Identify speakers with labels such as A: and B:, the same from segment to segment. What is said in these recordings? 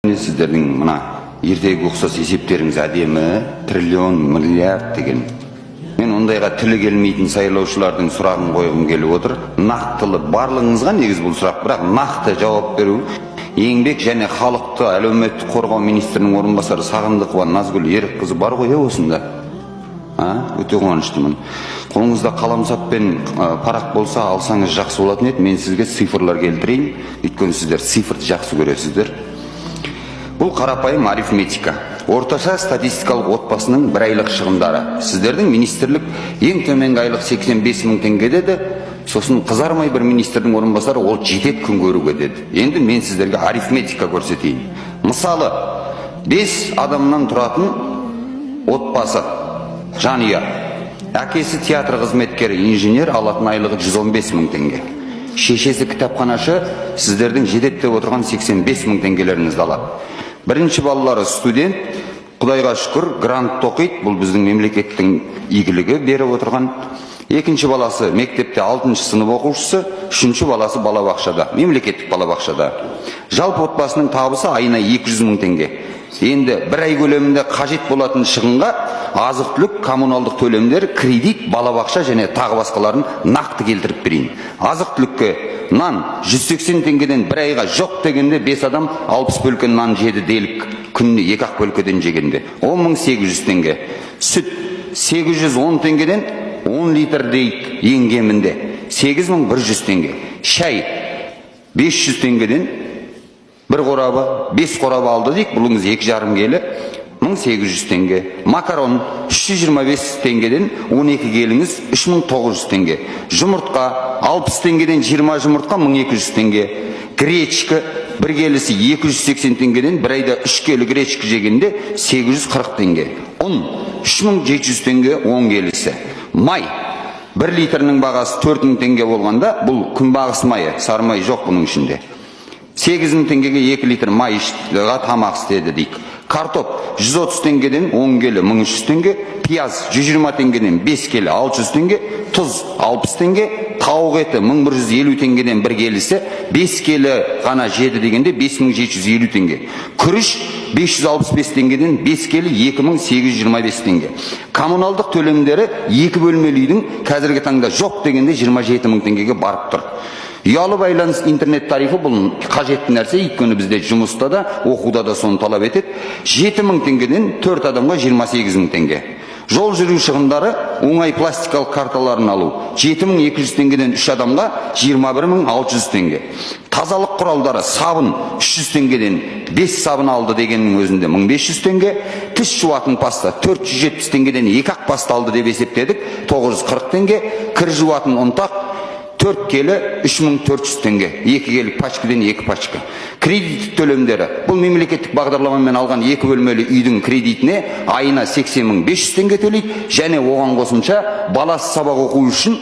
A: Сіздердің мына ертегі ұқсас есептеріңіз әдемі, триллион, миллиард деген. Мен ондайға тілі келмейтін сайлаушылардың сұрағын қойғым келіп отыр. Нақтылы барлығыңызға негіз бұл сұрақ, бірақ нақты жауап беру. Еңбек және халықты әлеуметтік қорғау министрінің орынбасары Сағындықова Назгүл Ерікқызы бар ғой осында. Өте қуаныштымын. Қолыңызда қаламсап пен парақ болса алсаңыз жақсы болатын еді. Мен сізге цифрлар келтірейін. Өйткені сіздер цифрды жақсы көресіздер. Бұл қарапайым арифметика. Орташа статистикалық отбасының бір айлық шығындары. Сіздердің министрлік ең төменгі айлық 85 мың теңге деді. Сосын қызармай бір министрдің орынбасары ол жетеді күн көруге деді. Енді мен сіздерге арифметика көрсетейін. Мысалы, 5 адамнан тұратын отбасы, жанұя. Әкесі театр қызметкері, инженер, алатын айлығы 115 мың теңге. Шешесі кітапханашы, сіздердің жетеді деп отырған 85 мың теңгелеріңізді алады. Бірінші балалары студент, Құдайға шүкір, грант оқиды, бұл біздің мемлекеттің игілігі беріп отырған. Екінші баласы мектепте 6-шы сынып оқушысы, үшінші баласы балабақшада, мемлекеттік балабақшада. Жалпы отбасының табысы айына 200 мың теңге. Енді бір ай көлемінде қажет болатын шығынға азық-түлік, коммуналдық төлемдер, кредит, балабақша және тағы басқаларын нақты келтіріп берейін. Азық-түлікке нан 180 теңгеден бір айға жоқ дегенде 5 адам 60 бөлке нан жеді делік, күніне 2-ақ бөлкеден жегенде 10.800 теңге. Сүт 810 теңгеден 10 литр дейік ең кемінде 8100 теңге. Шай 500 теңгеден бір қорабы 5 қорабы алды дейік, бұлыңыз 2,5 келі 1800 теңге. Макарон 325 теңгеден 12 келіңіз 3900 теңге. Жұмыртқа 60 теңгеден 20 жұмыртқа 1200 теңге. Гречка бір келісі 280 теңгеден бір айда 3 келі гречка жегенде 840 теңге. Ұн 3700 теңге 10 келісі. Май 1 литрінің бағасы 4000 теңге болғанда, бұл күнбағыс майы, сары май жоқ бұның ішінде. 8000 теңгеге 2 литр май іштіға тамақ істеді дейік. Картоп 130 теңгеден 10 келі 1300 теңге, пияз 120 теңгеден 5 келі 600 теңге, тұз 60 теңге, тауық еті 1150 теңгеден бір келісі 5 келі ғана жеді дегенде 5750 теңге. Күріш 565 теңгеден 5 келі 2825 теңге. Коммуналдық төлемдері 2 бөлмелі үйдің қазіргі таңда жоқ дегенде 27 мың теңгеге барып тұр. Ұялы байланыс интернет тарифі бұл қажетті нәрсе, өйткені бізде жұмыста да, оқуда да соны талап етеді. 7 мың теңгеден 4 адамға 28 мың теңге. Жол жүру шығындары, оңай пластикалық карталарын алу 7200 теңгеден 3 адамға 21600 теңге. Тазалық құралдары, сабын 300 теңгеден 5 сабын алды дегеннің өзінде 1500 теңге. Тіс жуатын паста 470 теңгеден 2-ақ паста алды деп есептедік, 940 теңге. Кір жуатын ұнтақ 4 келі 3400 теңге, 2 келі пачкіден 2 пачка. Кредит төлемдері, бұл мемлекеттік бағдарламамен алған 2 бөлмелі үйдің кредитіне айына 80.500 теңге төлейді, және оған қосымша баласы сабақ оқу үшін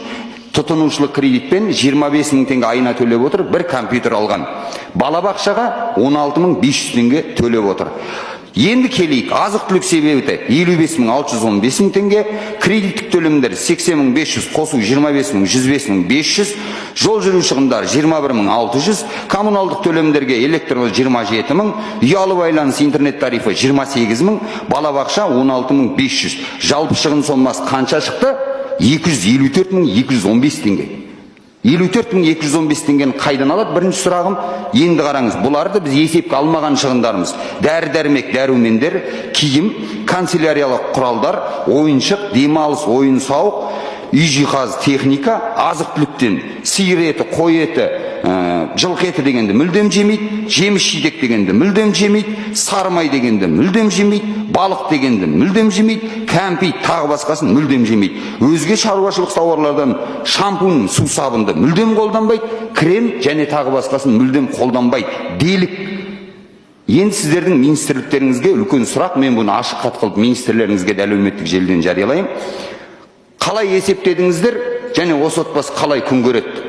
A: тұтынушылық кредитпен 25 мың теңге айына төлеп отыр, бір компьютер алған. Балабақшаға 16.500 теңге төлеп отыр. Енді келейік, азық-түлік себебі 55.615 мың теңге, кредиттік төлемдер 80.500, қосу 25.000, 105.500, жол жүру шығындар 21.600, коммуналдық төлемдерге электрлы 27 мың, ұялы байланыс интернет тарифі 28 мың, балабақша 16.500. Жалпы шығын сомасы қанша шықты? 254.215 теңге. 54.215 теңгені қайдан алады? Бірінші сұрағым, енді қараңыз, бұларды біз есепке алмаған шығындарымыз. Дәрі-дәрмек, дәрумендер, киім, канцеляриялық құралдар, ойыншық, демалыс, ойын-сауық, үй жиһаз, техника, азық-түліктен сиыр еті, қой еті, жылқы еті дегенді мүлдем жемейді, жеміс-жидек дегенді мүлдем жемейді, сары май дегенді мүлдем жемейді, балық дегенді мүлдем жемейді, кәмпит тағы басқасын мүлдем жемейді. Өзге шаруашылық тауарлардан шампунь, су сабынды мүлдем қолданбайды, крем және тағы басқасын мүлдем қолданбайды делік. Енді сіздердің министрліктеріңізге үлкен сұрақ, мен бұны ашық хат қылып министрлеріңізге де әлеуметтік желіден жариялайын. Қалай есептедіңіздер және осы отбасы қалай күн көреді?